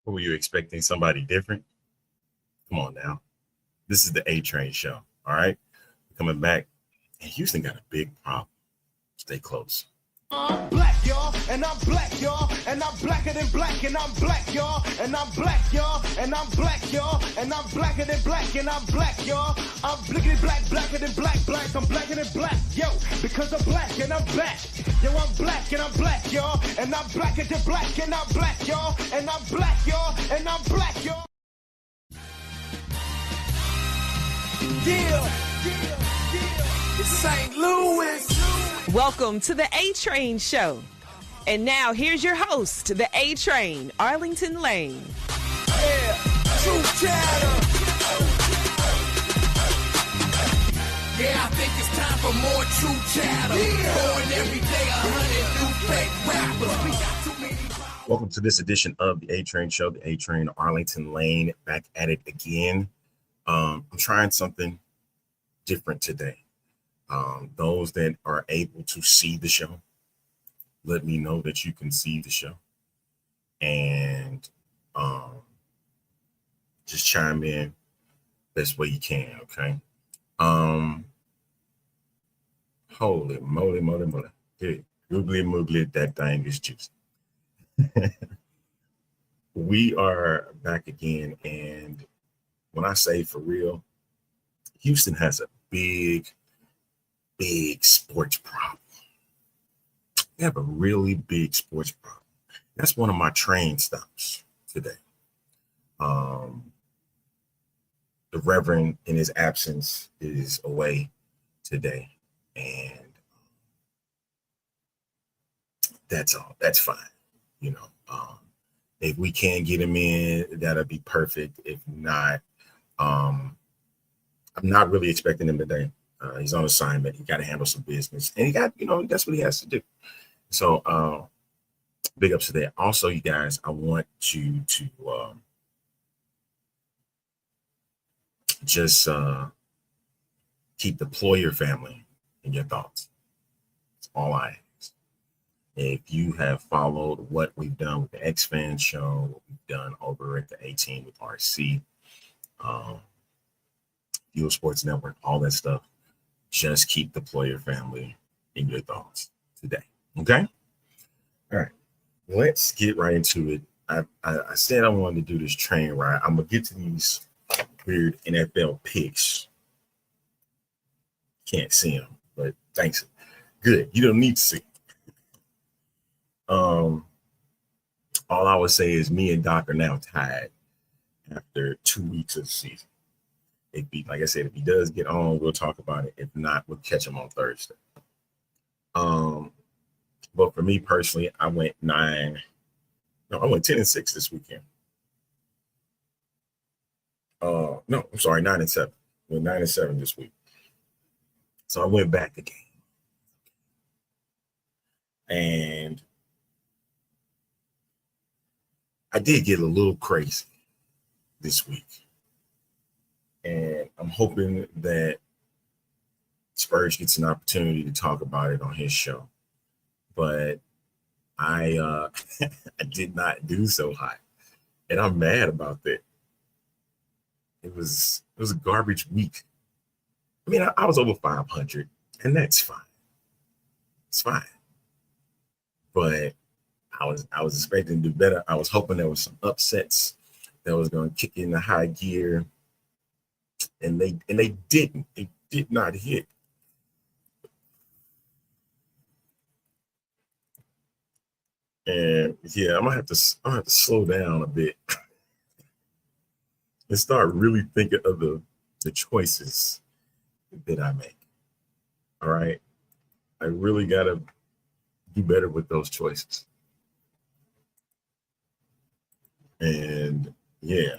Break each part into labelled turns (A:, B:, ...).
A: Who were you expecting? Somebody different? Come on now. This is the A Train show. All right. Coming back. And Houston got a big problem. Stay close.
B: I'm black, y'all, and I'm black, y'all, and I'm blacker than black, and I'm black, y'all, and I'm black, y'all, and I'm black, y'all, and I'm blacker than black, and I'm black, y'all. I'm blickety black, blacker than black, I'm blacker than black, yo, because I'm black and I'm back. Yo, I'm black and I'm black, y'all, and I'm blacker than black, and I'm black, y'all, and I'm black, y'all, and I'm black, y'all. It's St. Louis.
C: Welcome to the A Train Show. And now here's your host, the A Train, Arlington Lane.
B: Yeah, true chatter. Yeah, I think it's time for more true chatter. Born every day, 100 new fake rappers. We got too many problems.
A: Welcome to this edition of the A Train Show, the A Train Arlington Lane, back at it again. I'm trying something different today. Those that are able to see the show, let me know that you can see the show, and just chime in best way you can. Okay. Holy moly. Hey, googly, that thing is juicy. We are back again, and when I say for real, Houston has a big sports problem. They have a really big sports problem. That's one of my train stops today. The Reverend, in his absence, is away today, and that's all. That's fine. You know, if we can get him in, that'll be perfect. If not, I'm not really expecting him today. He's on assignment. He got to handle some business, and he got, that's what he has to do. So, big ups to that. Also, you guys, I want you to just keep the Ployer family in your thoughts. That's all I ask. If you have followed what we've done with the X-Fan show, what we've done over at the 18 with RC, Fuel Sports Network, all that stuff, just keep the Ployer family in your thoughts today. Okay? All right. Let's get right into it. I said I wanted to do this train ride. I'm going to get to these weird NFL picks. Can't see them, but thanks. Good. You don't need to see them. All I would say is me and Doc are now tied after 2 weeks of the season. Like I said, if he does get on, we'll talk about it. If not, we'll catch him on Thursday. But for me personally, I went 10-6 this weekend. No, I'm sorry, 9-7. Went 9-7 this week. So I went back again. And I did get a little crazy this week. And I'm hoping that Spurs gets an opportunity to talk about it on his show. But I I did not do so hot. And I'm mad about that. It was a garbage week. I mean, I was over 500, and that's fine. It's fine. But I was expecting to do better. I was hoping there was some upsets that was going to kick in the high gear. And they didn't. It did not hit. And yeah, I'm gonna have to slow down a bit and start really thinking of the choices that I make. All right. I really gotta do better with those choices. And yeah,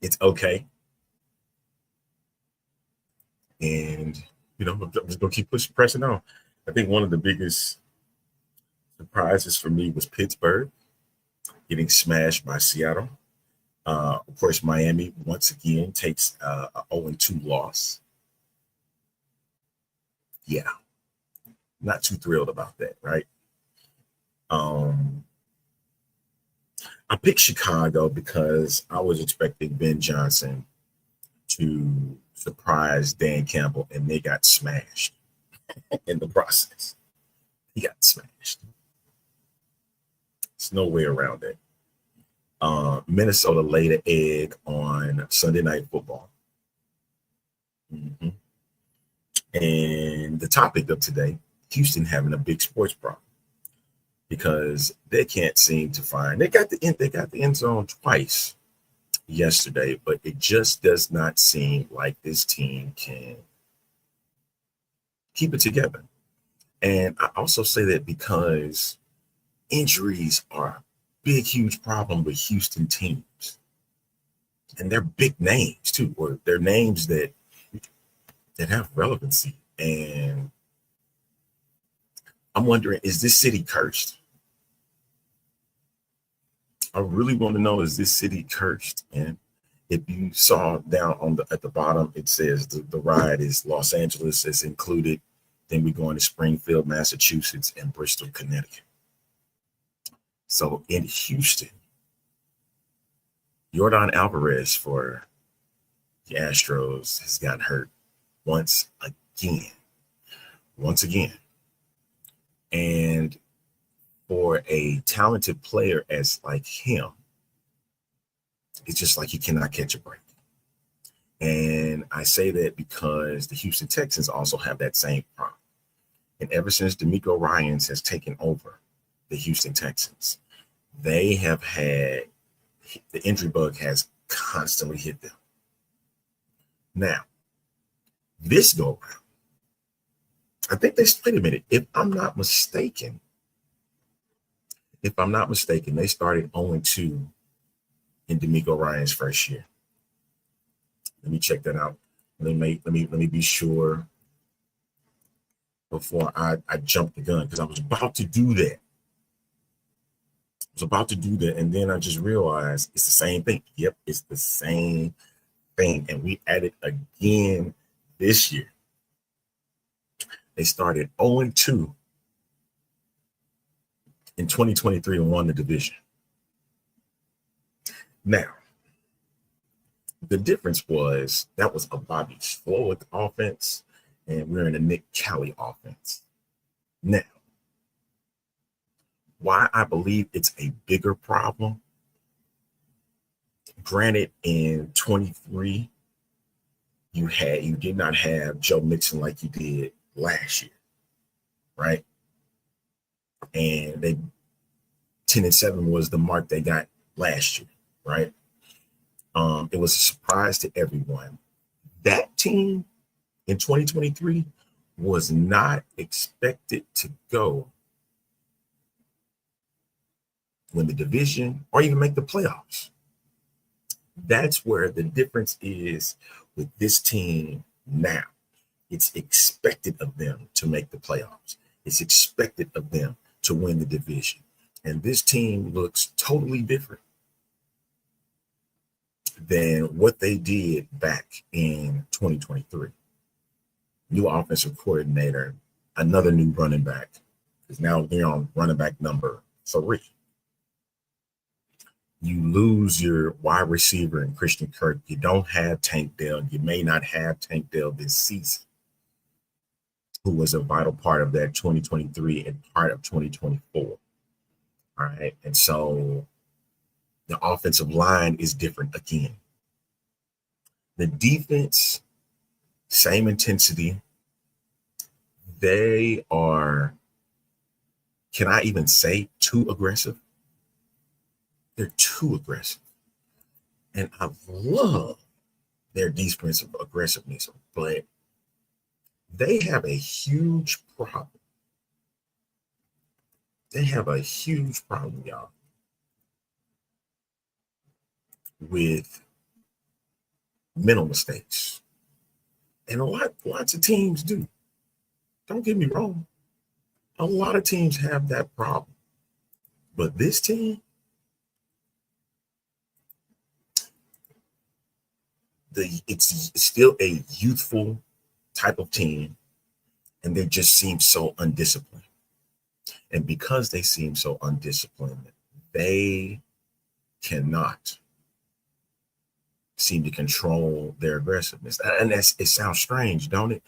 A: it's okay. And, I'm just going to keep pressing on. I think one of the biggest surprises for me was Pittsburgh getting smashed by Seattle. Of course, Miami, once again, takes a 0-2 loss. Yeah, not too thrilled about that, right? I'm I picked Chicago because I was expecting Ben Johnson to surprise Dan Campbell, and they got smashed in the process. He got smashed. There's no way around it. Minnesota laid an egg on Sunday Night Football. Mm-hmm. And the topic of today, Houston having a big sports problem because they can't seem to find. They got the end zone twice yesterday, but it just does not seem like this team can keep it together. And I also say that because injuries are a big, huge problem with Houston teams. And they're big names too, or they're names that have relevancy. And I'm wondering, is this city cursed? I really want to know, is this city cursed? And if you saw down at the bottom, it says the ride is Los Angeles is included. Then we go into Springfield, Massachusetts, and Bristol, Connecticut. So in Houston, Yordan Alvarez for the Astros has gotten hurt once again. And for a talented player as like him, it's just like he cannot catch a break. And I say that because the Houston Texans also have that same problem. And ever since D'Amico Ryans has taken over the Houston Texans, they have had the injury bug has constantly hit them. Now, this go around, I think wait a minute, if I'm not mistaken, they started 0-2 in D'Amico Ryan's first year. Let me check that out. Let me be sure before I jump the gun, because I was about to do that. And then I just realized it's the same thing. Yep, it's the same thing. And we added again this year. They started 0-2 in 2023 and won the division. Now, the difference was that was a Bobby Slowick offense, and we're in a Nick Kelly offense. Now, why I believe it's a bigger problem, granted, in 23, you did not have Joe Mixon like you did last year, right? And 10-7 was the mark they got last year, right? It was a surprise to everyone. That team in 2023 was not expected to go win the division or even make the playoffs. That's where the difference is with this team now. It's expected of them to make the playoffs. It's expected of them to win the division. And this team looks totally different than what they did back in 2023. New offensive coordinator, another new running back, because now they're on running back number 3. You lose your wide receiver in Christian Kirk. You don't have Tank Dell. You may not have Tank Dell this season, who was a vital part of that 2023 and part of 2024. All right. And so the offensive line is different again. The defense, same intensity. They are, can I even say, too aggressive? They're too aggressive. And I love their defensive aggressiveness, but they have a huge problem. Y'all, with mental mistakes. And lots of teams do. Don't get me wrong. A lot of teams have that problem. But this team, it's still a youthful type of team, and they just seem so undisciplined. And because they seem so undisciplined, they cannot seem to control their aggressiveness. And it sounds strange, don't it?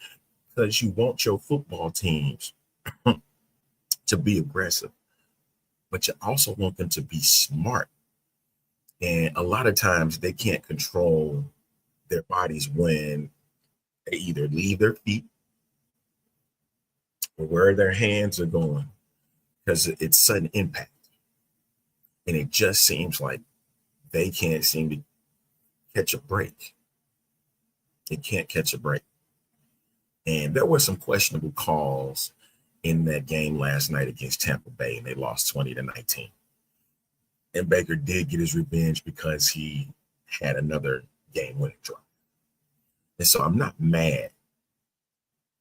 A: Because you want your football teams to be aggressive, but you also want them to be smart. And a lot of times they can't control their bodies when they either leave their feet or where their hands are going, because it's sudden impact. And it just seems like they can't seem to catch a break. They can't catch a break. And there were some questionable calls in that game last night against Tampa Bay, and they lost 20-19. And Baker did get his revenge because he had another game-winning drive. And so I'm not mad.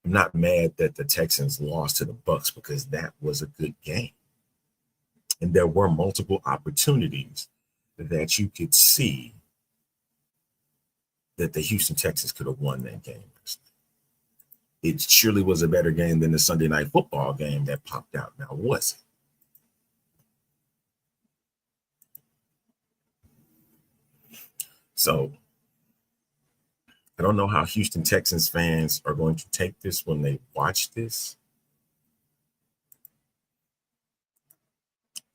A: I'm not mad that the Texans lost to the Bucs, because that was a good game. And there were multiple opportunities that you could see that the Houston Texans could have won that game. It surely was a better game than the Sunday Night Football game that popped out. Now, was it? So I don't know how Houston Texans fans are going to take this when they watch this.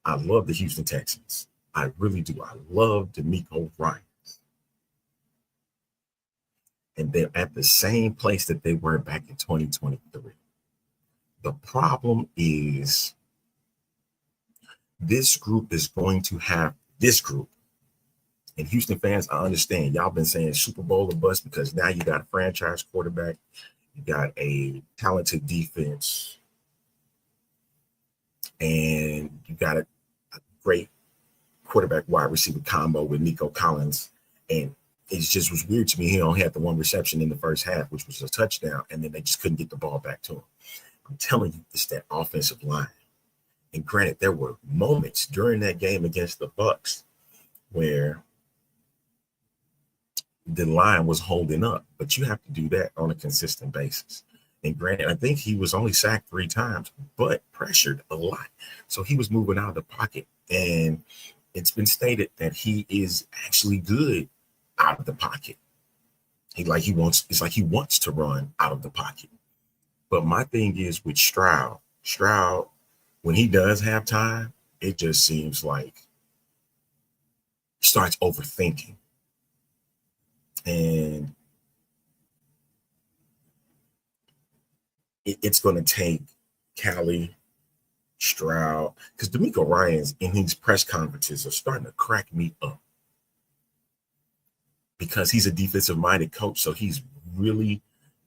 A: I love the Houston Texans. I really do. I love DeMeco Ryans. And they're at the same place that they were back in 2023. The problem is this group is going to have this group. And Houston fans, I understand. Y'all been saying Super Bowl or bust, because now you got a franchise quarterback. You got a talented defense. And you got a great quarterback wide receiver combo with Nico Collins. And it just was weird to me. He only had the one reception in the first half, which was a touchdown, and then they just couldn't get the ball back to him. I'm telling you, it's that offensive line. And granted, there were moments during that game against the Bucs where the line was holding up, but you have to do that on a consistent basis. And granted, I think he was only sacked 3 times, but pressured a lot. So he was moving out of the pocket. And it's been stated that he is actually good out of the pocket. It's like he wants to run out of the pocket. But my thing is with Stroud, when he does have time, it just seems like he starts overthinking. And it's going to take Callie, Stroud, because DeMeco Ryans in these press conferences are starting to crack me up, because he's a defensive-minded coach, so he's really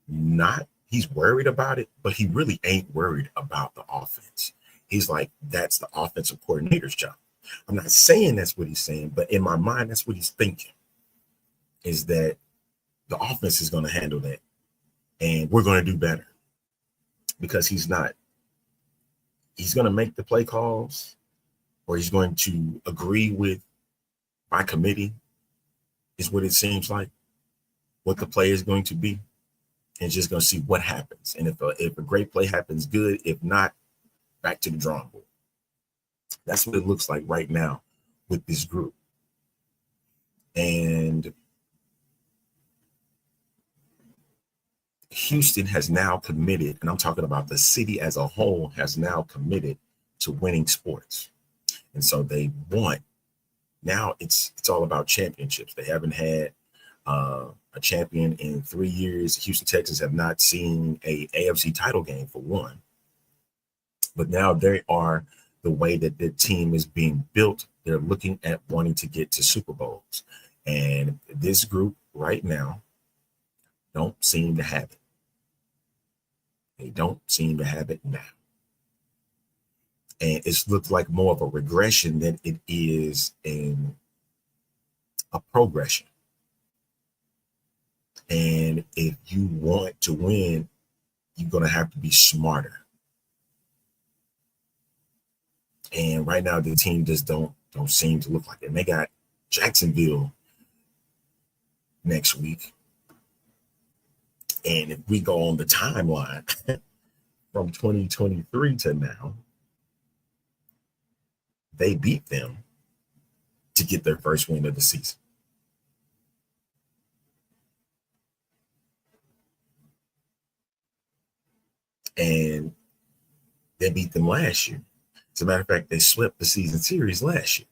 A: not – he's worried about it, but he really ain't worried about the offense. He's like, that's the offensive coordinator's job. I'm not saying that's what he's saying, but in my mind, that's what he's thinking, is that the offense is going to handle that, and we're going to do better, because he's not. He's going to make the play calls, or he's going to agree with by committee, is what it seems like, what the play is going to be, and just going to see what happens. And if a great play happens, good. If not, back to the drawing board. That's what it looks like right now with this group. And Houston has now committed, and I'm talking about the city as a whole, has now committed to winning sports. And so they want, now it's all about championships. They haven't had a champion in 3 years. The Houston Texans have not seen a AFC title game, for one. But now they are, the way that their team is being built, they're looking at wanting to get to Super Bowls. And this group right now don't seem to have it. They don't seem to have it now. And it's looked like more of a regression than it is in a progression. And if you want to win, you're going to have to be smarter. And right now, the team just don't seem to look like it. And they got Jacksonville next week. And if we go on the timeline from 2023 to now, they beat them to get their first win of the season. And they beat them last year. As a matter of fact, they swept the season series last year.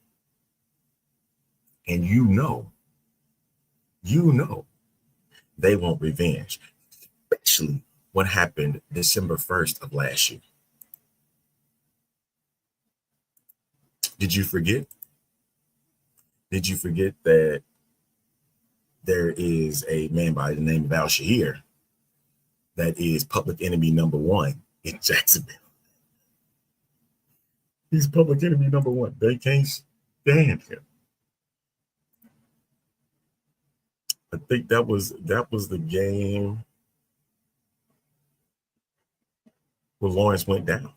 A: And you know, they want revenge, especially what happened December 1st of last year. Did you forget? Did you forget that there is a man by the name of Al Shahir that is public enemy number one in Jacksonville? He's public enemy number one. They can't stand him. I think that was the game where Lawrence went down.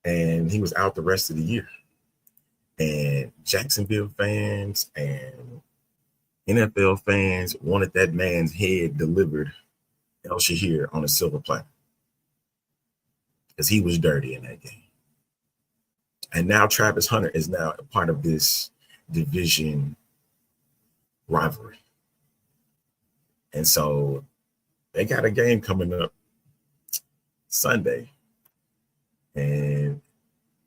A: And he was out the rest of the year. And Jacksonville fans and NFL fans wanted that man's head delivered, El Shahir, on a silver platter, because he was dirty in that game. And now Travis Hunter is now a part of this division rivalry. And so they got a game coming up Sunday. And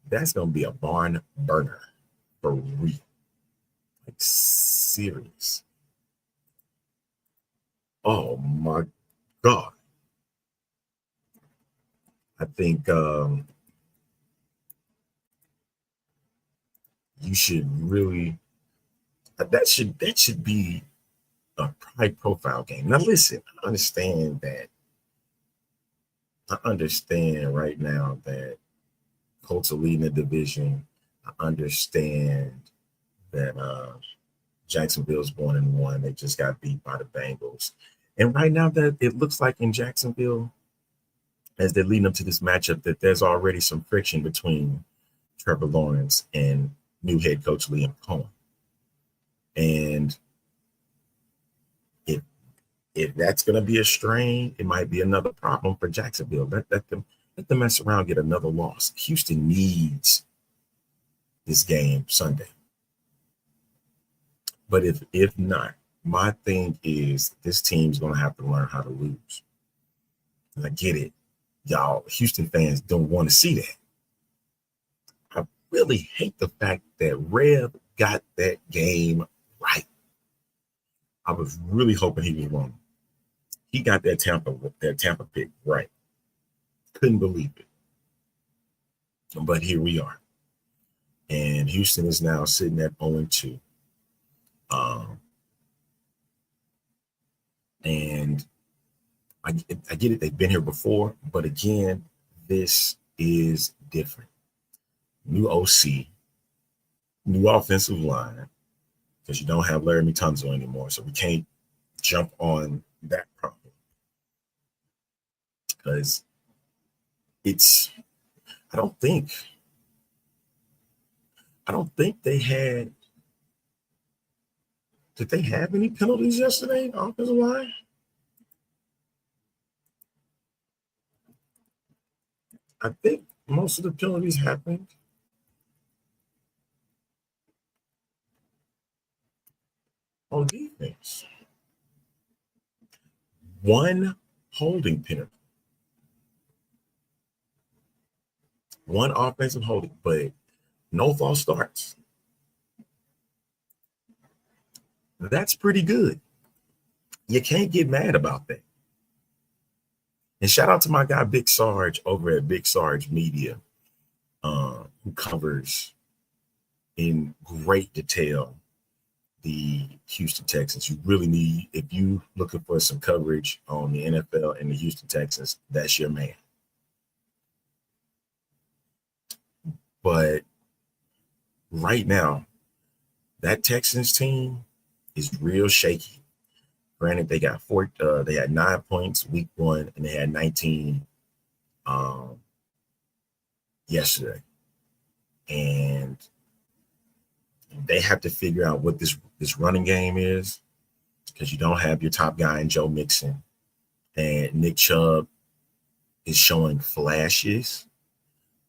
A: that's going to be a barn burner for real. Like, serious. Oh, my God. I think you should really that should be a high profile game. Now listen, I understand right now that Colts are leading the division. I understand that Jacksonville's 1-1. They just got beat by the Bengals. And right now that it looks like in Jacksonville, as they're leading up to this matchup, that there's already some friction between Trevor Lawrence and new head coach Liam Cohen. And if that's going to be a strain, it might be another problem for Jacksonville. Let them mess around, get another loss. Houston needs this game Sunday. But if not, my thing is this team's going to have to learn how to lose. And I get it. Y'all, Houston fans don't want to see that. I really hate the fact that Rev got that game right. I was really hoping he was wrong. He got that Tampa pick right. Couldn't believe it. But here we are. And Houston is now sitting at 0-2. And I get it. They've been here before. But again, this is different. New OC, new offensive line, because you don't have Larry Tunsil anymore. So we can't jump on that problem. Because I don't think they had. Did they have any penalties yesterday, offensive line? I think most of the penalties happened on defense. One holding penalty. One offensive holding, but no false starts. That's pretty good. You can't get mad about that. And shout out to my guy, Big Sarge, over at Big Sarge Media, who covers in great detail the Houston Texans. You really need, if you looking for some coverage on the NFL and the Houston Texans, that's your man. But right now, that Texans team is real shaky. Granted, they got they had 9 points week 1, and they had 19 yesterday. And they have to figure out what this running game is, because you don't have your top guy in Joe Mixon, and Nick Chubb is showing flashes,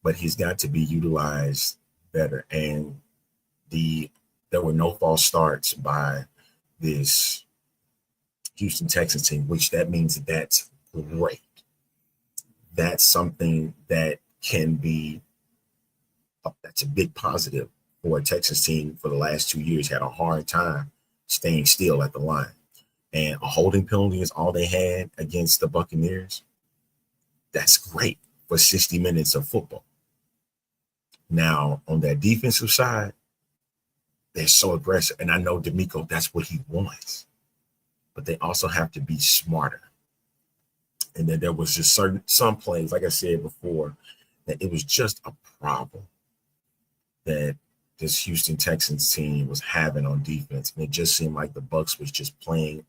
A: but he's got to be utilized better. And there were no false starts by this Houston Texans team, which that means that's great. That's something that can be that's a big positive for a Texas team for the last 2 years had a hard time staying still at the line. And a holding penalty is all they had against the Buccaneers. That's great for 60 minutes of football. Now, on that defensive side, they're so aggressive. And I know D'Amico, that's what he wants. But they also have to be smarter. And then there was just some plays, like I said before, that it was just a problem that this Houston Texans team was having on defense. And it just seemed like the Bucs was just playing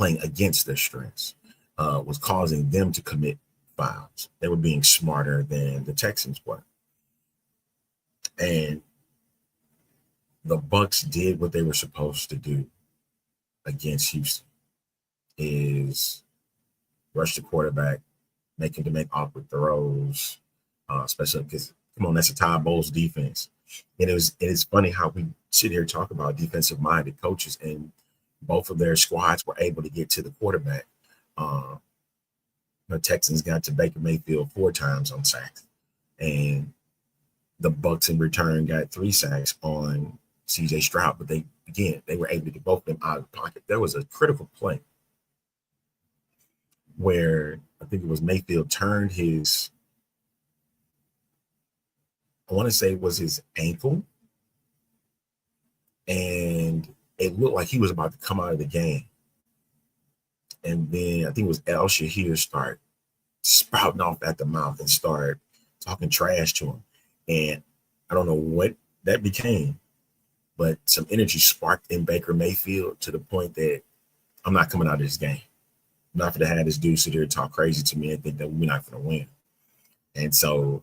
A: against their strengths, was causing them to commit fouls. They were being smarter than the Texans were. And the Bucs did what they were supposed to do against Houston, is rush the quarterback, make him to make awkward throws, especially because, come on, that's a Todd Bowles defense. And it is funny how we sit here and talk about defensive-minded coaches, and both of their squads were able to get to the quarterback. The Texans got to Baker Mayfield 4 times on sacks, and the Bucs in return got 3 sacks on C.J. Stroud, but they were able to get both of them out of the pocket. There was a critical play where I think it was Mayfield turned his, I want to say it was his ankle, and it looked like he was about to come out of the game. And then I think it was El Shahir start sprouting off at the mouth and start talking trash to him. And I don't know what that became, but some energy sparked in Baker Mayfield to the point that I'm not coming out of this game. I'm not going to have this dude sit here and talk crazy to me and think that we're not going to win. And so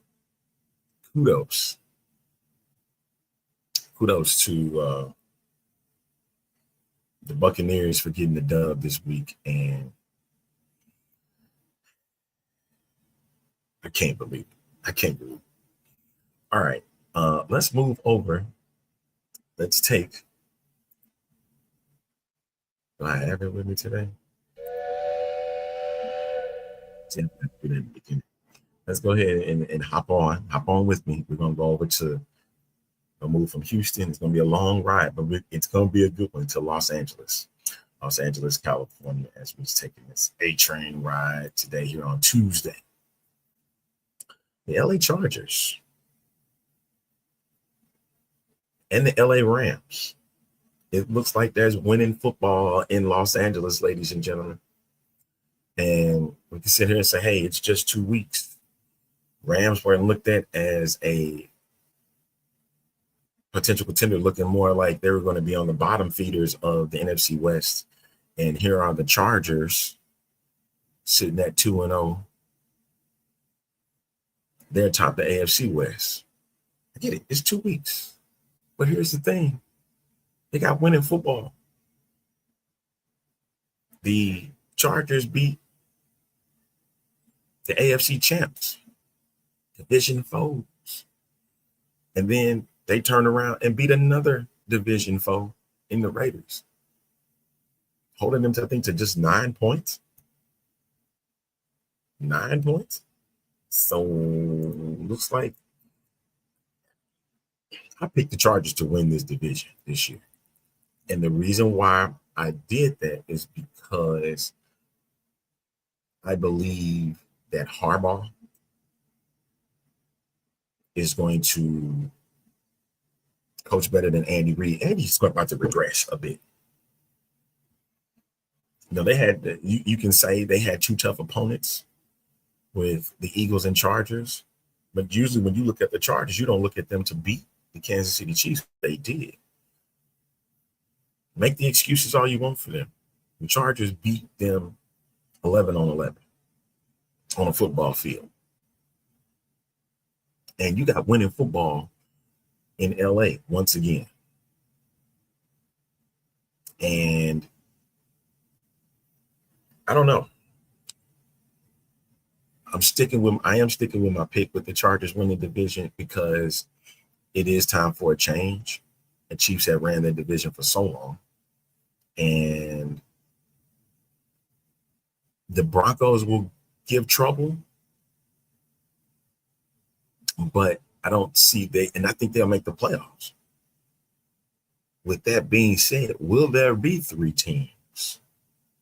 A: kudos to the Buccaneers for getting the dub this week. And I can't believe it. All right. Let's move over. Let's take. Do I have it with me today? Let's go ahead and hop on with me. We're going to go over to a move from Houston. It's going to be a long ride, but it's going to be a good one to Los Angeles, California, as we're taking this A-train ride today here on Tuesday. The LA Chargers and the LA Rams. It looks like there's winning football in Los Angeles, ladies and gentlemen. And we can sit here and say, hey, it's just 2 weeks. Rams were looked at as a potential contender, looking more like they were going to be on the bottom feeders of the NFC West. And here are the Chargers sitting at 2-0. They're atop the AFC West. I get it. It's 2 weeks. But here's the thing. They got winning football. The Chargers beat the AFC champs, division foes. And then they turned around and beat another division foe in the Raiders, holding them to, I think, to just 9 points. 9 points. So looks like I picked the Chargers to win this division this year. And the reason why I did that is because I believe that Harbaugh is going to coach better than Andy Reid. Andy's about to regress a bit. You know, they had, you can say they had 2 tough opponents with the Eagles and Chargers, but usually when you look at the Chargers, you don't look at them to beat the Kansas City Chiefs. They did. Make the excuses all you want for them. The Chargers beat them 11-11 on a football field. And you got winning football in LA once again. And I don't know. I am sticking with my pick with the Chargers winning the division because it is time for a change. The Chiefs have ran their division for so long. And the Broncos will give trouble, but I don't see and I think they'll make the playoffs. With that being said, will there be 3 teams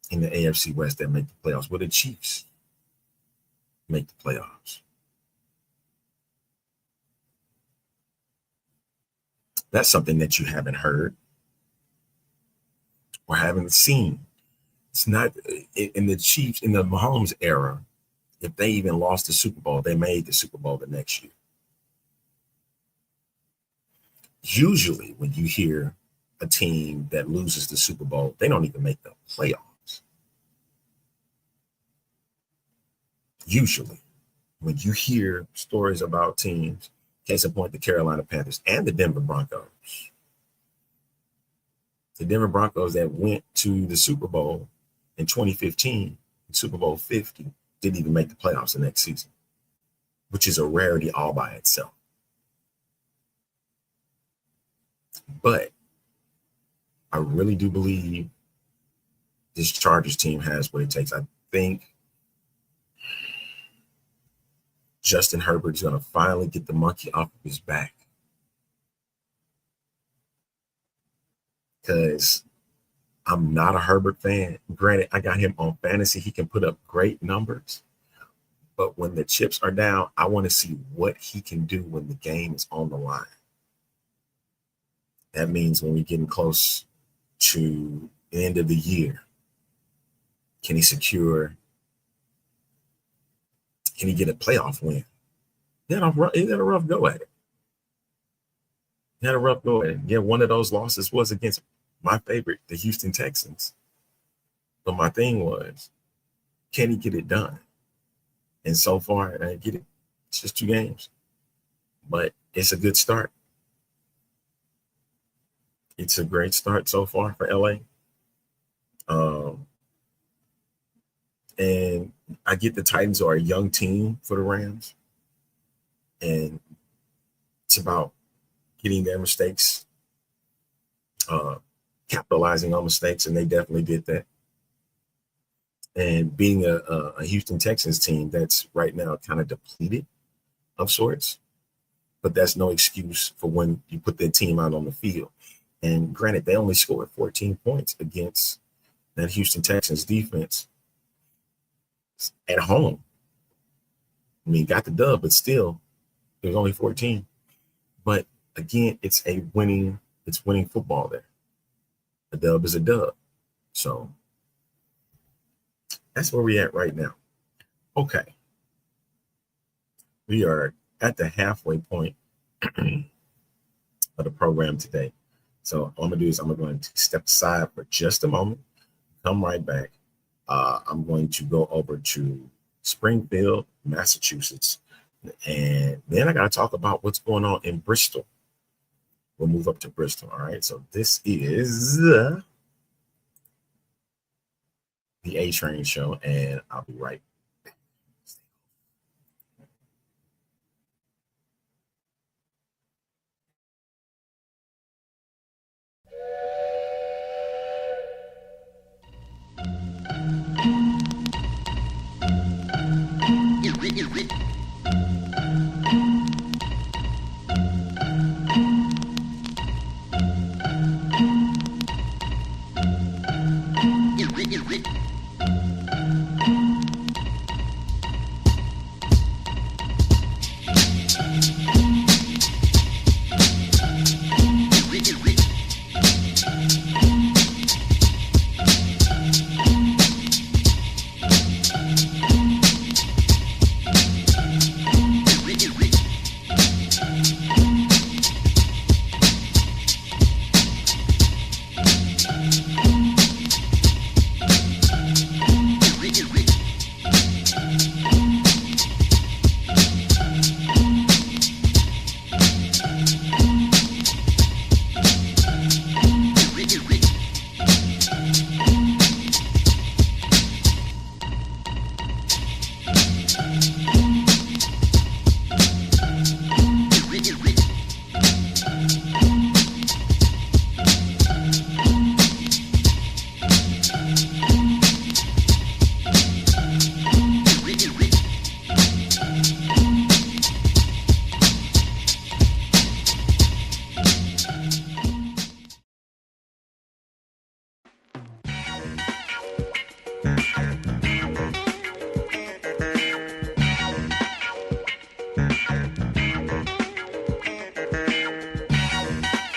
A: in the AFC West that make the playoffs? Will the Chiefs make the playoffs? That's something that you haven't heard or haven't seen. It's not in the Chiefs, in the Mahomes era. If they even lost the Super Bowl, they made the Super Bowl the next year. Usually when you hear a team that loses the Super Bowl, they don't even make the playoffs. Usually when you hear stories about teams, case in point, the Carolina Panthers and the Denver Broncos. The Denver Broncos that went to the Super Bowl in 2015, Super Bowl 50, didn't even make the playoffs the next season, which is a rarity all by itself. But I really do believe this Chargers team has what it takes. I think Justin Herbert is going to finally get the monkey off of his back. Because I'm not a Herbert fan. Granted, I got him on fantasy. He can put up great numbers. But when the chips are down, I want to see what he can do when the game is on the line. That means when we're getting close to the end of the year, can he get a playoff win? He had a rough go at it. Yeah, one of those losses was against my favorite, the Houston Texans. But my thing was, can he get it done? And so far, I get it. It's just 2 games. But it's a good start. It's a great start so far for LA. And I get the Titans are a young team for the Rams. And it's about getting their mistakes, capitalizing on mistakes, and they definitely did that. And being a Houston Texans team that's right now kind of depleted of sorts, but that's no excuse for when you put their team out on the field. And granted, they only scored 14 points against that Houston Texans defense at home. I mean, got the dub, but still, it was only 14. But again, it's winning football there. A dub is a dub. So that's where we're at right now. Okay. We are at the halfway point of the program today. So what I'm going to do is I'm going to step aside for just a moment, come right back. I'm going to go over to Springfield, Massachusetts, and then I got to talk about what's going on in Bristol. We'll move up to Bristol. All right. So this is the A Train Show, and I'll be right back.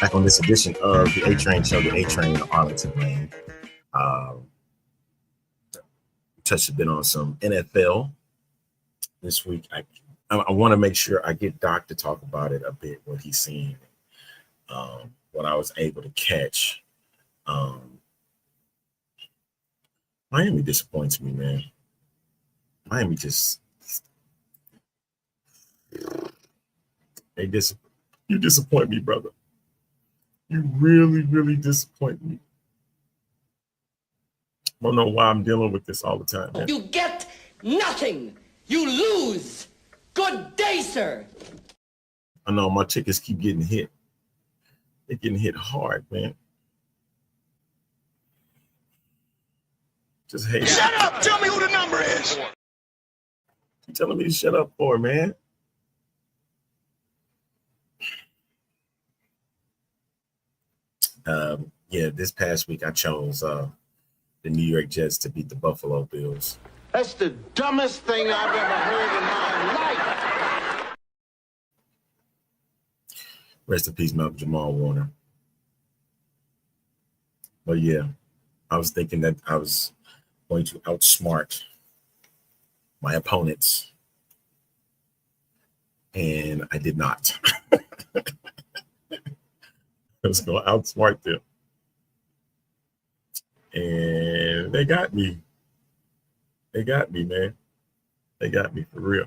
A: Back on this edition of the A Train Show, the A Train in Arlington, man. Touched a bit on some NFL this week. I want to make sure I get Doc to talk about it a bit, what he's seen, what I was able to catch. Miami disappoints me, man. Miami just you disappoint me, brother. You really, really disappoint me. I don't know why I'm dealing with this all the time, man.
D: You get nothing. You lose. Good day, sir.
A: I know my tickets keep getting hit. They're getting hit hard, man. Just hate.
B: Shut up! Tell me who the number is.
A: You telling me to shut up for, man? Yeah, this past week I chose the New York Jets to beat the Buffalo Bills.
E: That's the dumbest thing I've ever heard in my life.
A: Rest in peace, Jamal Warner. But yeah, I was thinking that I was going to outsmart my opponents, and I did not. I was going to outsmart them. And they got me. They got me, man. They got me for real.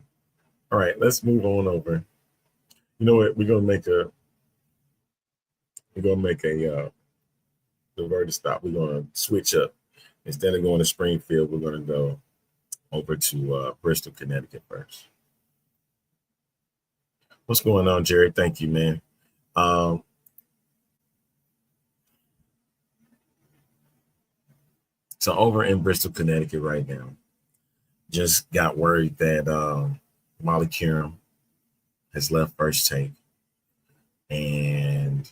A: All right, let's move on over. You know what? We're gonna make a diverted stop. We're gonna switch up. Instead of going to Springfield, we're gonna go over to Bristol, Connecticut first. What's going on, Jerry? Thank you, man. So over in Bristol, Connecticut right now, just got word that Molly Qerim has left First Take. And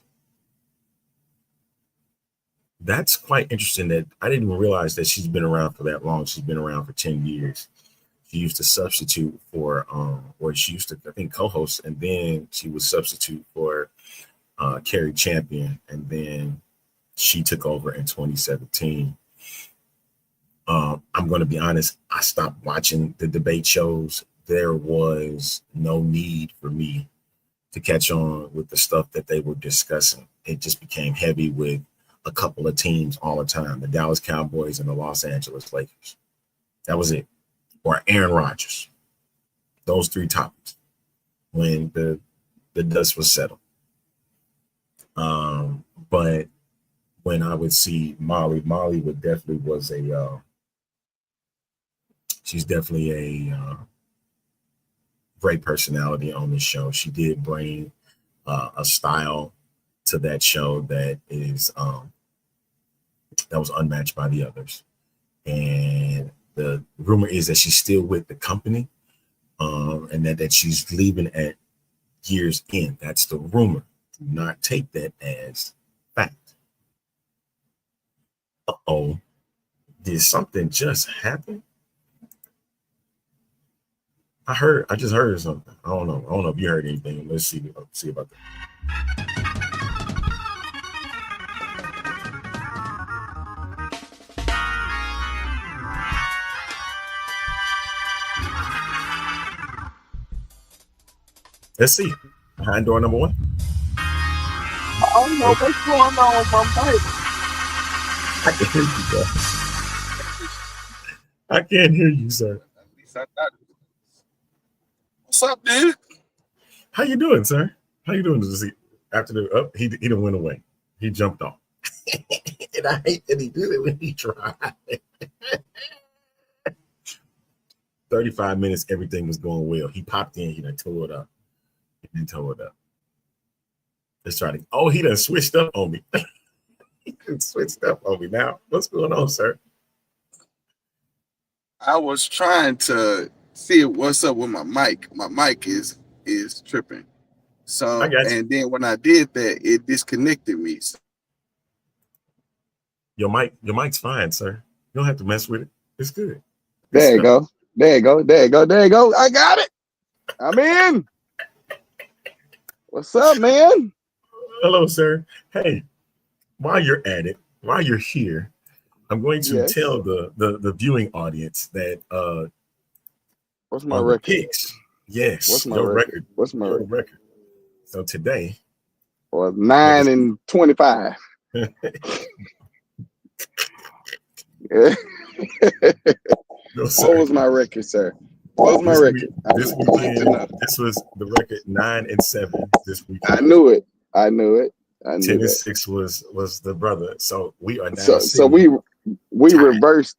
A: that's quite interesting that I didn't even realize that she's been around for that long. She's been around for 10 years. She used to substitute for, or she used to, I think, co-host, and then she would substitute for Carrie Champion, and then she took over in 2017. I'm going to be honest, I stopped watching the debate shows. There was no need for me to catch on with the stuff that they were discussing. It just became heavy with a couple of teams all the time, the Dallas Cowboys and the Los Angeles Lakers. That was it. Or Aaron Rodgers. Those three topics when the dust was settled. But when I would see Molly would definitely was she's definitely a great personality on the show. She did bring a style to that show that is that was unmatched by the others. And the rumor is that she's still with the company, and that she's leaving at year's end. That's the rumor. Do not take that as fact. Uh-oh. Did something just happen? I just heard something. I don't know if you heard anything. Let's see about that. Let's see. Behind door number one.
F: I don't know what's going on with my mic.
A: I can hear you, bro. I can't hear you, sir.
F: At least I got it. What's up, dude?
A: How you doing, sir? How you doing? After the he didn't went away. He jumped off. And I hate that he did it when he tried. 35 minutes, everything was going well. He popped in, he done tore it up. Let's try to. Oh, he done switched up on me. He done switched up on me now. What's going on, sir?
F: I was trying to see what's up with my mic. My mic is tripping. So, and then when I did that, it disconnected me. So.
A: Your mic's fine, sir. You don't have to mess with it. It's good.
G: There you go. I got it. I'm in. What's up, man?
A: Hello, sir. Hey, while you're at it, while you're here, I'm going to tell the viewing audience that
G: what's my
A: on the
G: record?
A: picks, yes,
G: What's my
A: your
G: record? What's my
A: record. So today,
G: well, 9-25. Yeah. What was my record, sir? What was my record?
A: This was the record 9-7 this week.
G: I knew it.
A: 10-6 was the brother. So we are now.
G: So we reversed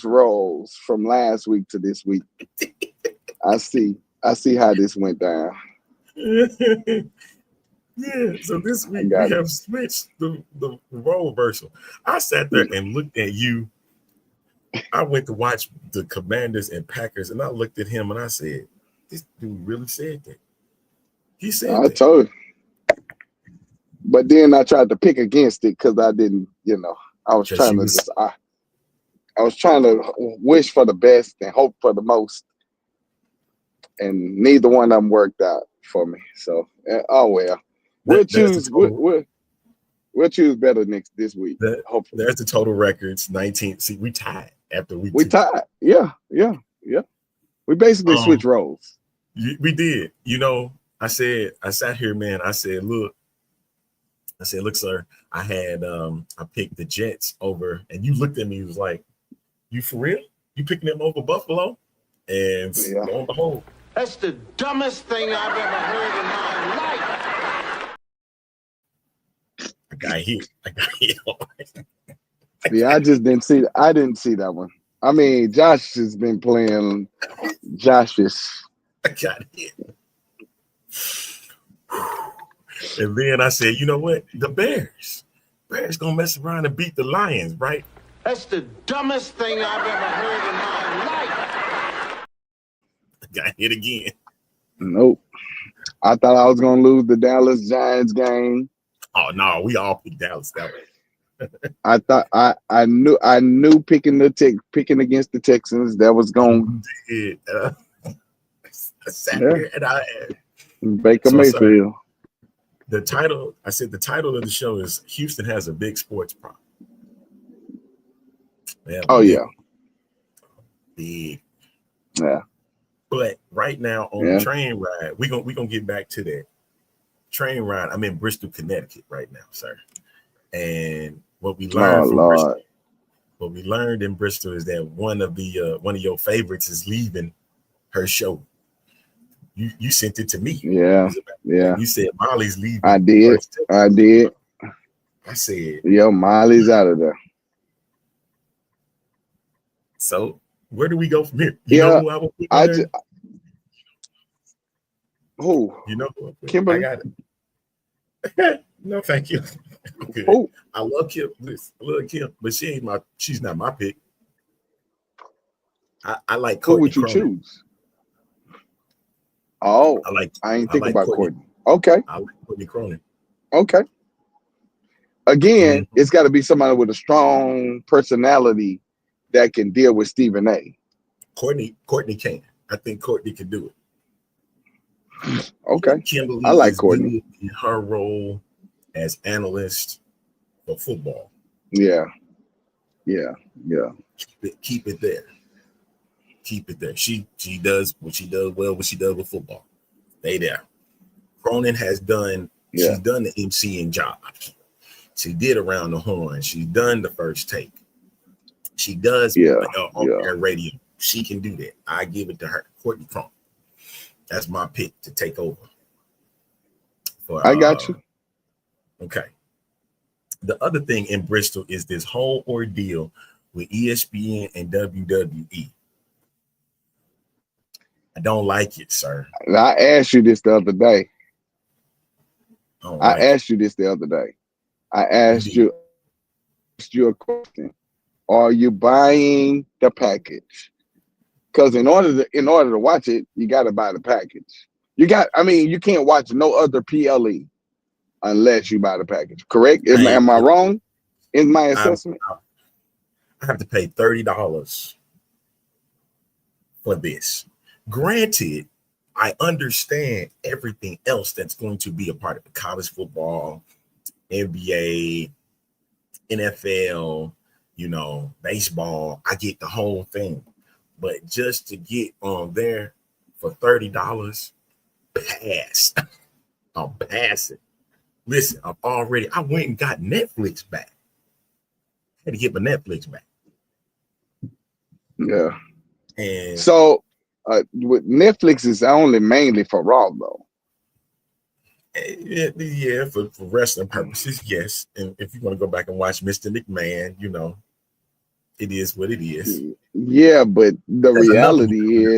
G: roles from last week to this week. I see how this went down.
A: Yeah, so this week we have switched the role reversal. I sat there and looked at you. I went to watch the Commanders and Packers, and I looked at him and I said, "This dude really said that." He said
G: I
A: that.
G: told you. But then I tried to pick against it because I didn't, I was trying to wish for the best and hope for the most, and neither one of them worked out for me. So, oh well. We'll choose better this week. Hopefully.
A: There's the total records. 19. See, we tied after week 2.
G: We tied. Yeah. We basically switched roles.
A: We did. I sat here, man. I said, look, sir, I picked the Jets over, and you looked at me. You was like, you for real? You picking them over Buffalo? And lo and behold,
E: that's the dumbest thing I've ever heard in my life.
A: I got hit.
G: Yeah, I just didn't see. I didn't see that one. I mean, Josh has been playing.
A: I got hit. And then I said, you know what? The Bears gonna mess around and beat the Lions, right?
E: That's the dumbest thing I've ever heard in my life.
A: I got hit again.
G: Nope. I thought I was gonna lose the Dallas Giants game.
A: Oh no, we all picked Dallas that way.
G: I thought I knew picking against the Texans that was going.
A: I sat here and I
G: Baker Mayfield.
A: The title of the show is Houston has a big sports problem. Big.
G: Yeah.
A: But right now on the train ride, we're gonna get back to that train ride. I'm in Bristol, Connecticut right now, sir. And what we learned in Bristol is that one of your favorites is leaving her show. You sent it to me.
G: Yeah.
A: You said Molly's leaving.
G: I did. I
A: said,
G: Molly's out of there.
A: So where do we go from here? You know who I will put there?
G: Who?
A: You know,
G: Kimberly.
A: I got it. No, thank you. Okay.
G: Who?
A: I love Kim. But she's not my pick. I like Courtney.
G: Who would you choose? Oh, I ain't think about Courtney. Okay.
A: I like Courtney Cronin.
G: Okay. Again, it's got to be somebody with a strong personality that can deal with Stephen A.
A: Courtney can. I think Courtney can do it.
G: Okay.
A: Kimberly
G: I like Courtney
A: in her role as analyst for football.
G: Yeah.
A: Keep it there. She does what she does well. What she does with football. They there. Cronin has done.
G: Yeah.
A: She's done the MCing job. She did Around the Horn. She's done the First Take. She does on-air radio. She can do that. I give it to her. Courtney Cronin. That's my pick to take over.
G: I got you.
A: Okay. The other thing in Bristol is this whole ordeal with ESPN and WWE. I don't like it, sir.
G: I asked you this the other day. I asked you a question. Are you buying the package? Because in order to watch it, you got to buy the package. You can't watch no other PLE unless you buy the package. Correct? Am I wrong in my assessment?
A: I have to pay $30 for this. Granted, I understand everything else that's going to be a part of it. College football, NBA, NFL, baseball. I get the whole thing. But just to get on there for $30, pass. I'll pass it. Listen, I went and got Netflix back. Had to get my Netflix back.
G: Yeah.
A: And
G: so with Netflix is only mainly for Raw though.
A: Yeah, for wrestling purposes, yes. And if you want to go back and watch Mr. McMahon, it is what it is.
G: Yeah, but the reality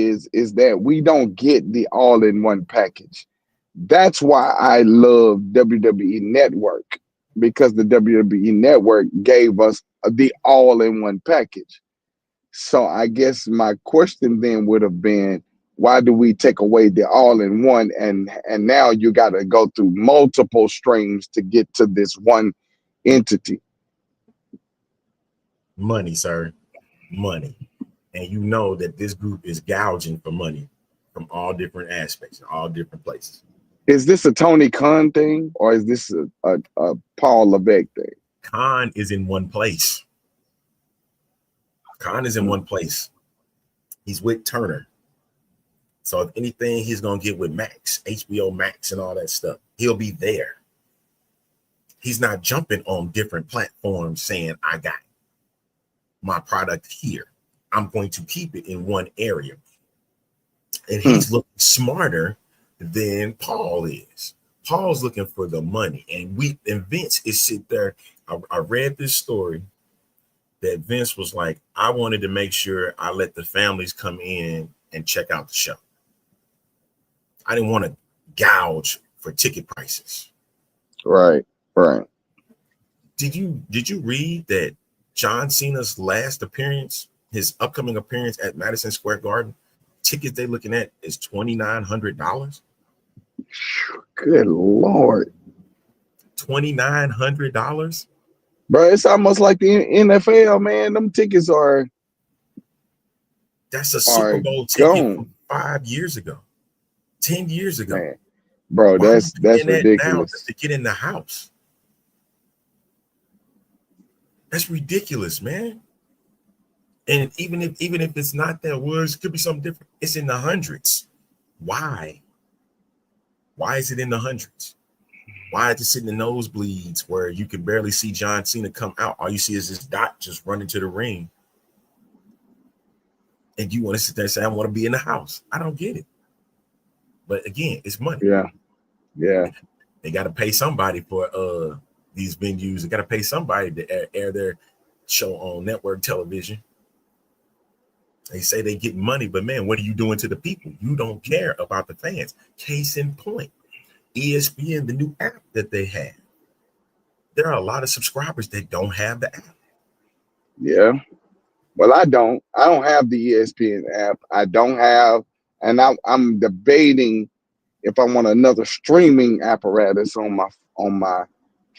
G: is that we don't get the all-in-one package. That's why I love WWE Network, because the WWE Network gave us the all-in-one package. So I guess my question then would have been, why do we take away the all-in-one and now you got to go through multiple streams to get to this one entity?
A: Money, sir. Money. And you know that this group is gouging for money from all different aspects, all different places.
G: Is this a Tony Khan thing, or is this a Paul Levesque thing?
A: Khan is in one place. Khan is in one place. He's with Turner. So if anything, he's going to get with Max, HBO Max and all that stuff. He'll be there. He's not jumping on different platforms saying, I got my product here. I'm going to keep it in one area. And he's looking smarter than Paul is. Paul's looking for the money. And Vince is sit there. I read this story that Vince was like, I wanted to make sure I let the families come in and check out the show. I didn't want to gouge for ticket prices.
G: Right.
A: Did you read that John Cena's last appearance, his upcoming appearance at Madison Square Garden, tickets they're looking at is $2,900?
G: Good Lord.
A: $2,900?
G: Bro, it's almost like the NFL, man. Them tickets are.
A: That's a Super Bowl ticket from 5 years ago, 10 years ago.
G: Man. Bro, that's ridiculous.
A: To get in the house. That's ridiculous, man. And even if it's not that words, it could be something different. It's in the hundreds. Why? Why is it in the hundreds? Why is it sitting in nosebleeds where you can barely see John Cena come out? All you see is this dot just running to the ring. And you want to sit there and say, I want to be in the house. I don't get it. But again, it's money.
G: Yeah.
A: They got to pay somebody for these venues. They got to pay somebody to air their show on network television. They say they get money, but man, what are you doing to the people? You don't care about the fans. Case in point, ESPN, the new app that they have. There are a lot of subscribers that don't have the app.
G: Yeah. Well, I don't have the ESPN app. I don't have, and I'm debating if I want another streaming apparatus on my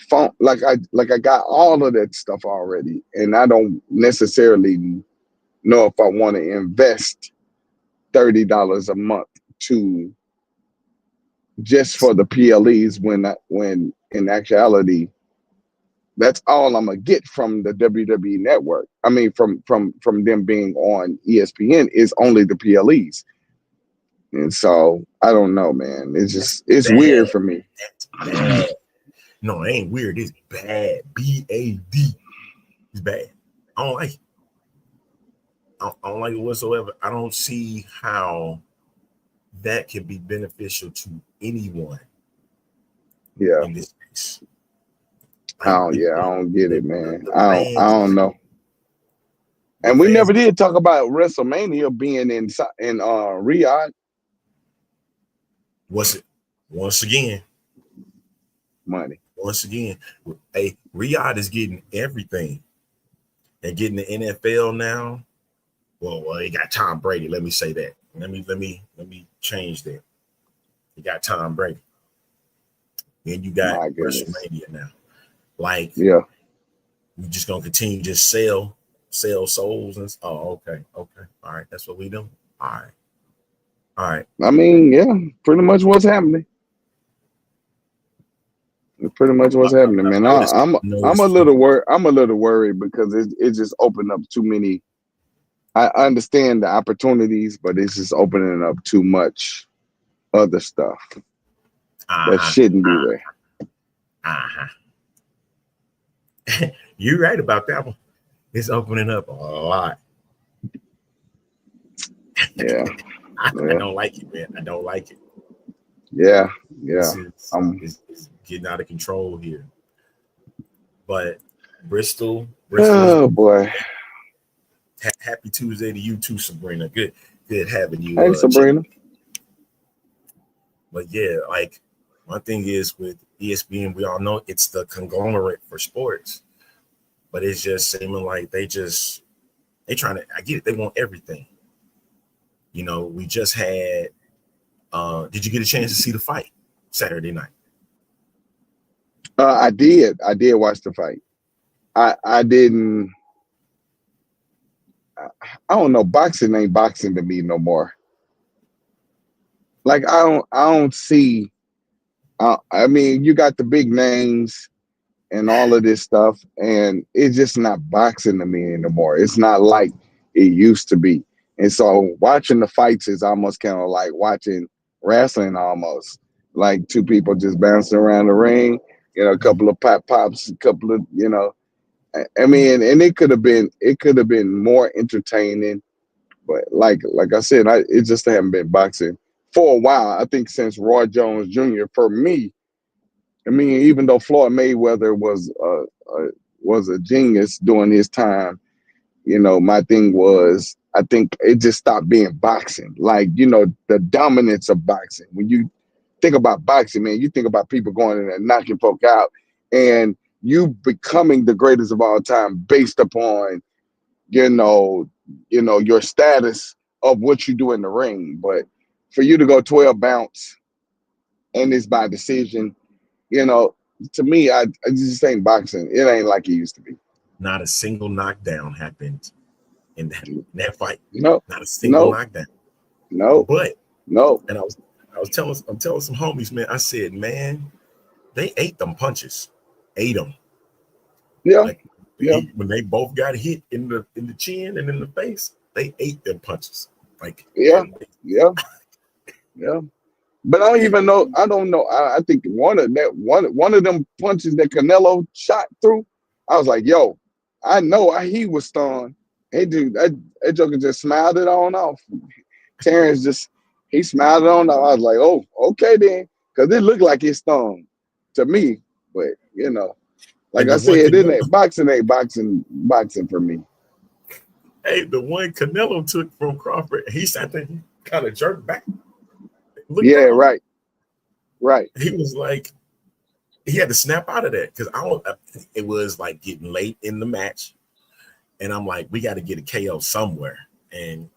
G: phone. Like I got all of that stuff already, and I don't necessarily know if I want to invest $30 a month to just for the PLEs when in actuality that's all I'm gonna get from the WWE network. I mean, from them being on ESPN is only the PLEs, and so I don't know, man. It's
A: bad.
G: Weird for me.
A: That's bad. No, it ain't weird. It's bad. BAD. It's bad. I don't like it. I don't like it whatsoever. I don't see how that can be beneficial to anyone.
G: Yeah.
A: In this case.
G: I don't get it, man. I don't know. And we never did talk about WrestleMania being in Riyadh.
A: What's it? Once again,
G: money.
A: Once again, hey, Riyadh is getting everything. They're getting the NFL now. Well, they got Tom Brady. Let me say that. Let me change that. You got Tom Brady. And you got WrestleMania now. Like,
G: yeah,
A: we just gonna continue to just sell souls and all right, that's what we do. All right.
G: I mean, yeah, pretty much what's happening. Pretty much what's happening, man. I'm a little worried. I'm a little worried because it just opened up too many. I understand the opportunities, but it's just opening up too much other stuff that shouldn't be there.
A: You're right about that one. It's opening up a lot.
G: Yeah.
A: I don't like it, man. I don't like it.
G: Yeah.
A: It's getting out of control here. But Bristol.
G: Oh boy.
A: Happy Tuesday to you too, Sabrina. Good having you.
G: Hey, Sabrina.
A: But yeah, like one thing is with ESPN, we all know it's the conglomerate for sports, but it's just seeming like they trying to. I get it. They want everything. You know, we just had. Did you get a chance to see the fight Saturday night?
G: I did. I did watch the fight. I didn't. I don't know. Boxing ain't boxing to me no more. Like I don't see. I mean, you got the big names and all of this stuff, and it's just not boxing to me anymore. It's not like it used to be. And so watching the fights is almost kind of like watching wrestling, almost like two people just bouncing around the ring. You know, a couple of pops, a couple of, you know. I mean, and it could have been more entertaining, but like I said, it just haven't been boxing for a while. I think since Roy Jones Jr. For me, I mean, even though Floyd Mayweather was a genius during his time, you know, my thing was I think it just stopped being boxing. Like, you know, the dominance of boxing. When you think about boxing, man, you think about people going in and knocking folk out, and you becoming the greatest of all time based upon, you know, your status of what you do in the ring. But for you to go 12 bounce and it's by decision, you know, to me, I just ain't boxing. It ain't like it used to be.
A: Not a single knockdown happened in that fight.
G: No,
A: not a single knockdown.
G: No,
A: but
G: no.
A: And I'm telling some homies, man. I said, man, they ate them punches. Ate them.
G: Yeah.
A: Like, when they both got hit in the chin and in the face, they ate them punches. Like,
G: yeah. But I don't even know. I don't know. I think one of them punches that Canelo shot through, I was like, yo, I know he was stunned. Hey, dude, that joker just smiled it on off. Terrence he smiled it on off. I was like, oh, okay then, because it looked like it's stunned to me. But you know, like I said, boxing ain't boxing for me.
A: Hey, the one Canelo took from Crawford, he kind of jerked back.
G: Yeah, right.
A: He was like, he had to snap out of that because it was like getting late in the match, and I'm like, we got to get a KO somewhere, and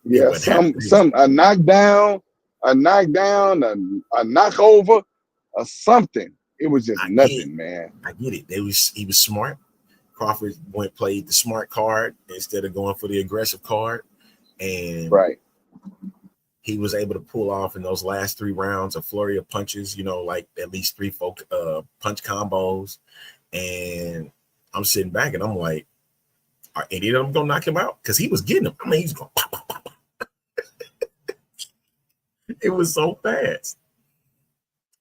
G: yeah, a knockdown, a knockover, or something. It was just nothing, man.
A: I get it. He was smart. Crawford played the smart card instead of going for the aggressive card, and he was able to pull off in those last 3 rounds a flurry of punches, you know, like at least 3 punch combos. And I'm sitting back and I'm like, are any of them going to knock him out? Because he was getting them. I mean, he's going pop, pop, pop. It was so fast.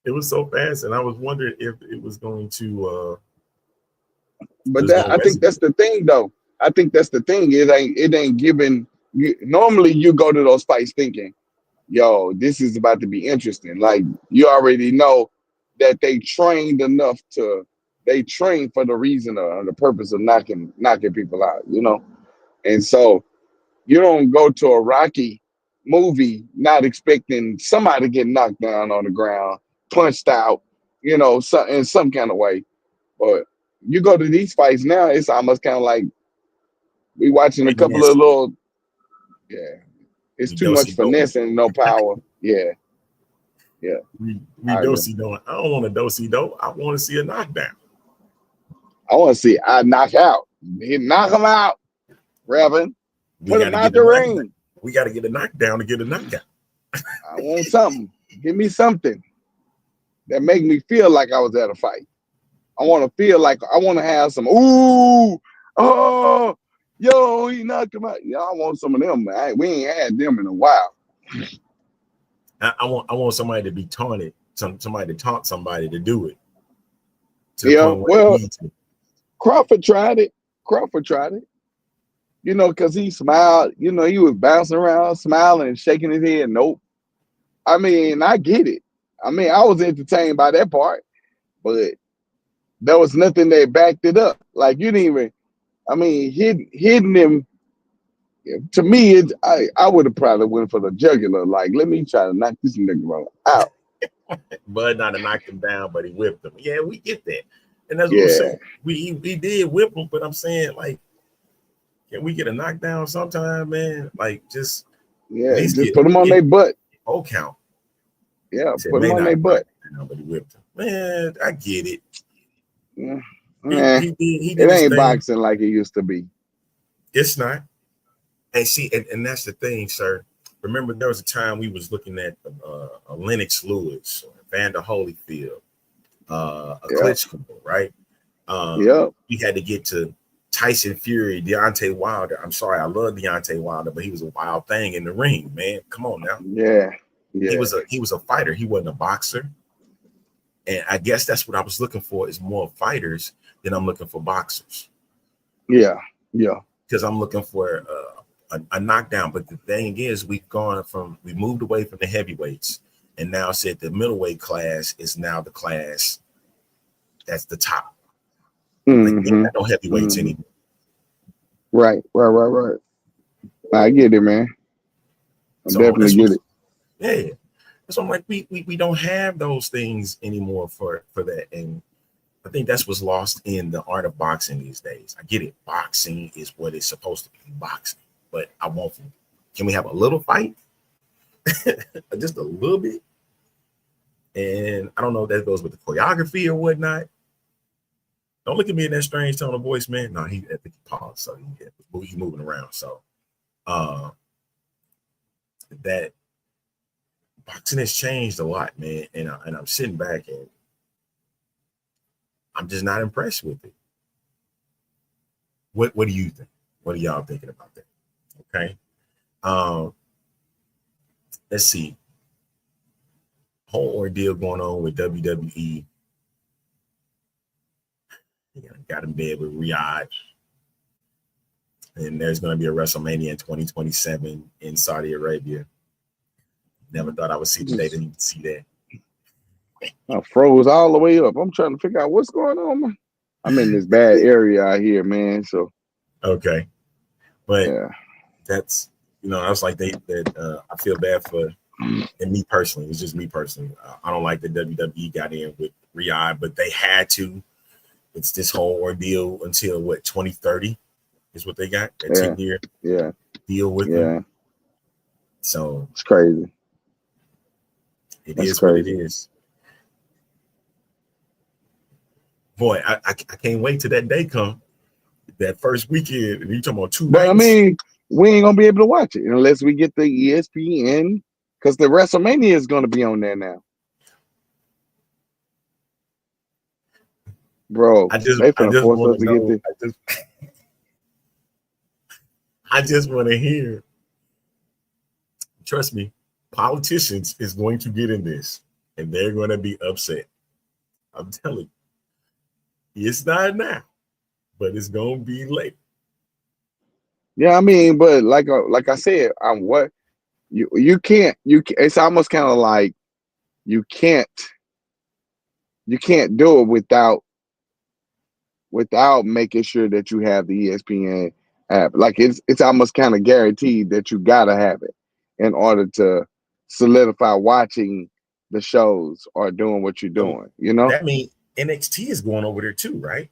A: And I was wondering if it was going to.
G: But I think that's the thing, though. I think that's the thing. It ain't giving. Normally, you go to those fights thinking, yo, this is about to be interesting. Like, you already know that they trained for the reason or the purpose of knocking people out, you know? And so you don't go to a Rocky movie not expecting somebody to get knocked down on the ground, punched out, you know, in some kind of way. But you go to these fights now, it's almost kind of like we watching a couple of little, it's too much finesse and no power. Yeah.
A: We do-si-do. I don't want a do-si-do. I want to see a knockdown.
G: I want to see a knockout. Knock him out, Reverend. Put him out the ring.
A: We got to get a knockdown to get a knockout.
G: I want something. Give me something that make me feel like I was at a fight. I want to feel like I want to have some. Ooh, oh, yo, he knocked him out. Yeah, I want some of them. We ain't had them in a while.
A: I want somebody to be taunted. Somebody to taunt somebody to do it.
G: Yeah, well, Crawford tried it. You know, because he smiled. You know, he was bouncing around, smiling and shaking his head. Nope. I mean, I get it. I mean, I was entertained by that part, but there was nothing that backed it up. Like, you didn't even, I mean, hitting him, to me, I would have probably went for the jugular. Like, let me try to knock this nigga out.
A: Bud not to knock him down, but he whipped him. Yeah, we get that. And that's what I'm saying. We did whip him, but I'm saying, like, can we get a knockdown sometime, man? Like, just
G: put them on their butt.
A: Whole count.
G: Yeah, put them on their butt.
A: But he whipped him. Man, I get it.
G: Yeah.
A: He did
G: it ain't
A: thing.
G: Boxing like it used to be.
A: It's not. And see, and that's the thing, sir. Remember, there was a time we was looking at Lennox Lewis, Evander Holyfield, Klitschko, right? We had to get to Tyson Fury, Deontay Wilder. I'm sorry, I love Deontay Wilder, but he was a wild thing in the ring, man. Come on now.
G: Yeah.
A: He was a fighter. He wasn't a boxer. And I guess that's what I was looking for, is more fighters than I'm looking for boxers.
G: Yeah.
A: Because I'm looking for a knockdown. But the thing is, we moved away from the heavyweights, and now said the middleweight class is now the class that's the top. Like, no heavyweights anymore. Right. I get it, man. I definitely get it. Yeah. So I'm like, we don't have those things anymore for that. And I think that's what's lost in the art of boxing these days. I get it. Boxing is what it's supposed to be, boxing. But can we have a little fight? Just a little bit. And I don't know if that goes with the choreography or whatnot. Don't look at me in that strange tone of voice, man. No, I think he paused, so he's moving around. So that boxing has changed a lot, man. And I'm sitting back and I'm just not impressed with it. What do you think? What are y'all thinking about that? Okay. Let's see. Whole ordeal going on with WWE. Got in bed with Riyadh. And there's going to be a WrestleMania in 2027 in Saudi Arabia. Never thought I would see the day to even see that.
G: I froze all the way up. I'm trying to figure out what's going on, man. I'm in this bad area out here, man. So
A: okay. But that's, I was like that I feel bad for, and me personally, it's just me personally. I don't like that WWE got in with Riyadh, but they had to. It's this whole ordeal until 2030 is what they got. That 10-year deal with them. So
G: it's crazy.
A: That's crazy. What it is. Boy, I can't wait till that day come. That first weekend, and you talking about 2 nights.
G: But I mean, we ain't gonna be able to watch it unless we get the ESPN, because the WrestleMania is gonna be on there now. Bro, I just want
A: to hear. Trust me, politicians is going to get in this, and they're going to be upset. I'm telling you, it's not now, but it's going to be later.
G: Yeah, I mean, but like I said, you can't. It's almost kind of like you can't do it without making sure that you have the ESPN app. Like it's almost kind of guaranteed that you gotta have it in order to solidify watching the shows or doing what you're doing.
A: That means NXT is going over there too, right?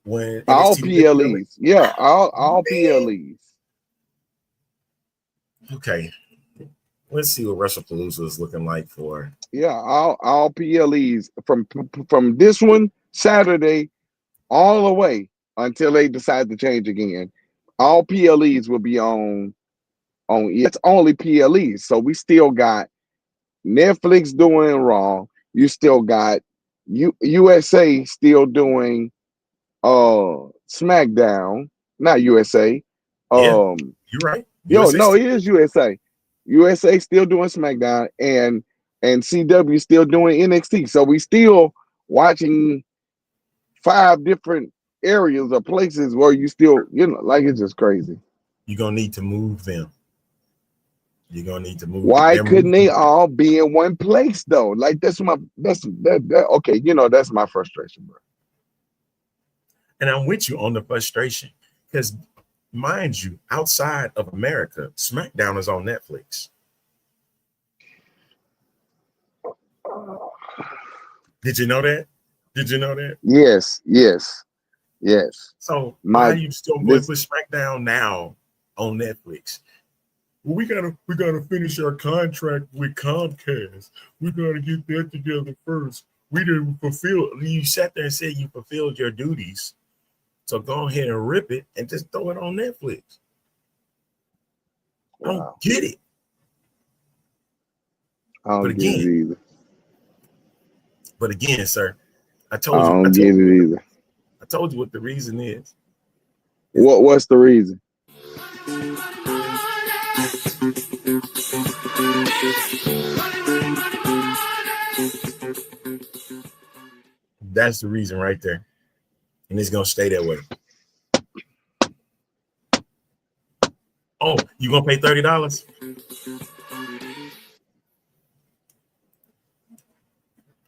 A: When
G: all PLEs, all PLEs.
A: Okay, let's see what WrestlePalooza is looking like for.
G: Yeah, all PLEs from this one Saturday all the way until they decide to change again. All PLEs will be on it's only PLEs. So we still got Netflix doing Raw. You still got USA still doing SmackDown, not USA.
A: Yeah, you're right.
G: No, it is USA. USA still doing SmackDown and CW still doing NXT. So we still watching 5 different areas or places where you still, like it's just crazy.
A: You're gonna need to move them. You're gonna need to move.
G: Why couldn't they all be in one place though? Like that's okay, that's my frustration, bro.
A: And I'm with you on the frustration because, mind you, outside of America, SmackDown is on Netflix. Did you know that? Did you know that?
G: Yes.
A: So why are you still going to put SmackDown now on Netflix? Well, we gotta finish our contract with Comcast. We gotta get that together first. We didn't fulfill. You sat there and said you fulfilled your duties. So go ahead and rip it and just throw it on Netflix. Wow. I don't get it.
G: I don't get it either.
A: But again, sir, I
G: don't get it either.
A: I told you what the reason is.
G: What's the reason?
A: That's the reason right there. And it's gonna stay that way. Oh, you gonna pay $30?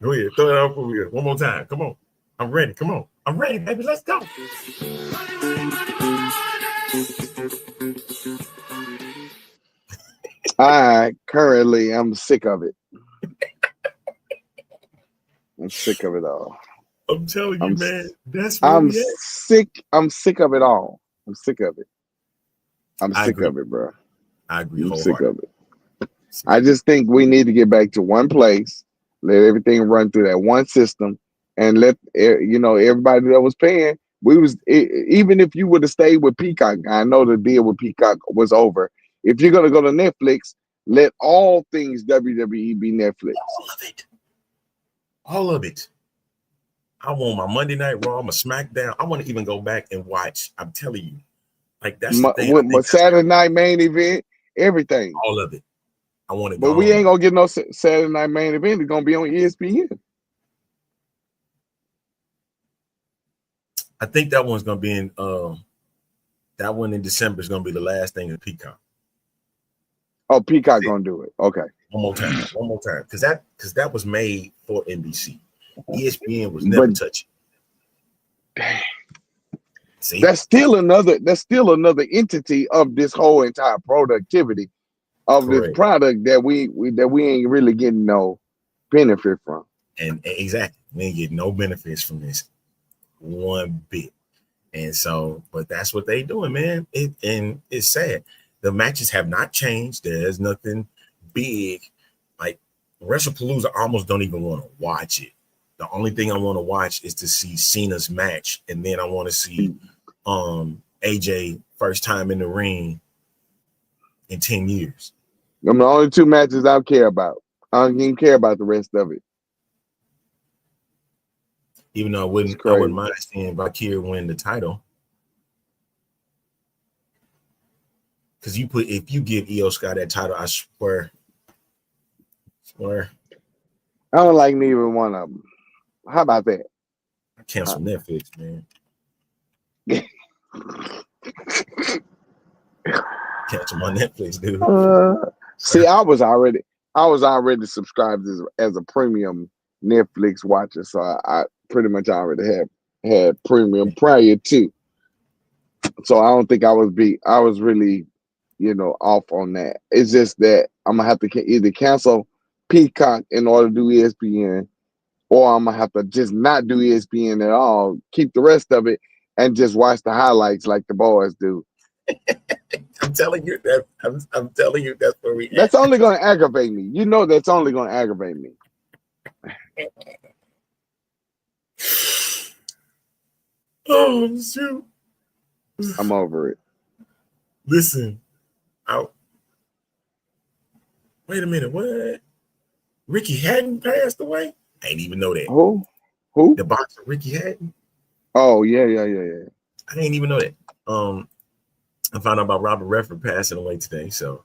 A: Go ahead, throw it out for me one more time. Come on, I'm ready. Come on, I'm ready, baby. Let's go.
G: I'm sick of it. I'm sick of it all.
A: I'm telling you, man. That's
G: I'm sick. I'm sick of it all. I'm sick of it. I'm sick of it, bro.
A: I agree.
G: I'm sick of it. I just think we need to get back to one place, let everything run through that one system, and let everybody that was paying. Even if you would have stayed with Peacock, I know the deal with Peacock was over. If you're gonna go to Netflix, let all things WWE be Netflix.
A: All of it. I want my Monday Night Raw, my SmackDown. I want to even go back and watch. I'm telling you, like that's the thing.
G: With my Saturday night main event, everything.
A: All of it. I want it.
G: But we ain't gonna get no Saturday night main event. It's gonna be on ESPN.
A: I think that one's gonna be in. That one in December is gonna be the last thing in Peacock.
G: Oh, Peacock gonna do it. Okay.
A: One more time, because that was made for NBC. ESPN was never touching.
G: Dang. See, that's still another entity of this whole entire productivity of Correct. This product that we ain't really getting no benefit from.
A: And exactly, we ain't getting no benefits from this one bit. And so, but that's what they doing, man. And it's sad. The matches have not changed. There's nothing big. Like WrestlePalooza, I almost don't even want to watch it. The only thing I want to watch is to see Cena's match, and then I want to see AJ first time in the ring in 10 years.
G: I'm the only 2 matches I care about. I don't even care about the rest of it.
A: Even though I wouldn't mind seeing Valkyrie win the title. Because if you give Io Sky that title, I swear. I
G: don't like neither one of them. How about that?
A: I cancel Netflix, man. Cancel my Netflix, dude.
G: See, I was already subscribed as a premium Netflix watcher, so I pretty much already had premium prior to. So I don't think I was really, off on that. It's just that I'm gonna have to either cancel Peacock in order to do ESPN, or I'm gonna have to just not do ESPN at all, keep the rest of it, and just watch the highlights like the boys do.
A: I'm telling you that. I'm telling you that's where we.
G: That's only gonna aggravate me. That's only gonna aggravate me.
A: Oh shoot!
G: I'm over it.
A: Listen, wait a minute. What? Ricky Hatton passed away? I ain't even know that.
G: Who?
A: The boxer Ricky Hatton.
G: Oh yeah.
A: I didn't even know that. I found out about Robert Redford passing away today. So,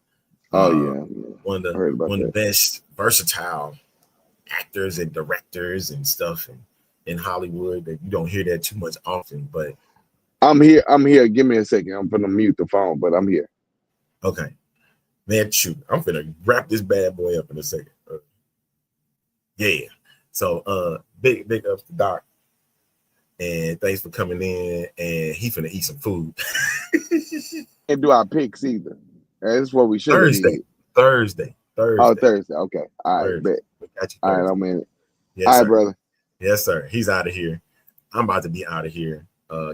A: one of the best versatile actors and directors and stuff in Hollywood that you don't hear that too much often. But
G: I'm here. Give me a second. I'm gonna mute the phone, but I'm here.
A: Okay, man. Shoot, I'm gonna wrap this bad boy up in a second. Yeah. So, big ups to Doc. And thanks for coming in. And he finna eat some food.
G: And do our picks either. That's what we should do.
A: Thursday.
G: Oh, Thursday. Okay. All right. Bet. All right, I'm in it.
A: Yes,
G: all right,
A: sir.
G: brother.
A: Yes, sir. He's out of here. I'm about to be out of here.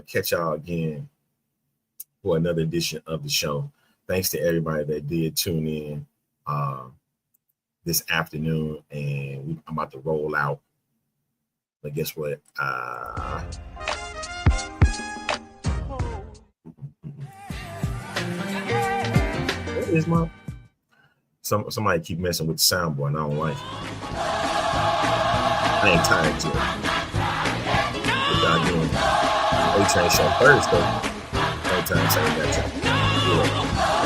A: Catch y'all again for another edition of the show. Thanks to everybody that did tune in this afternoon. And I'm about to roll out. But guess what? What is my... Somebody keep messing with the soundboard and I don't like it. I ain't tired yet. What y'all doing? A-Train show Thursday. Anytime, same that time. Yeah.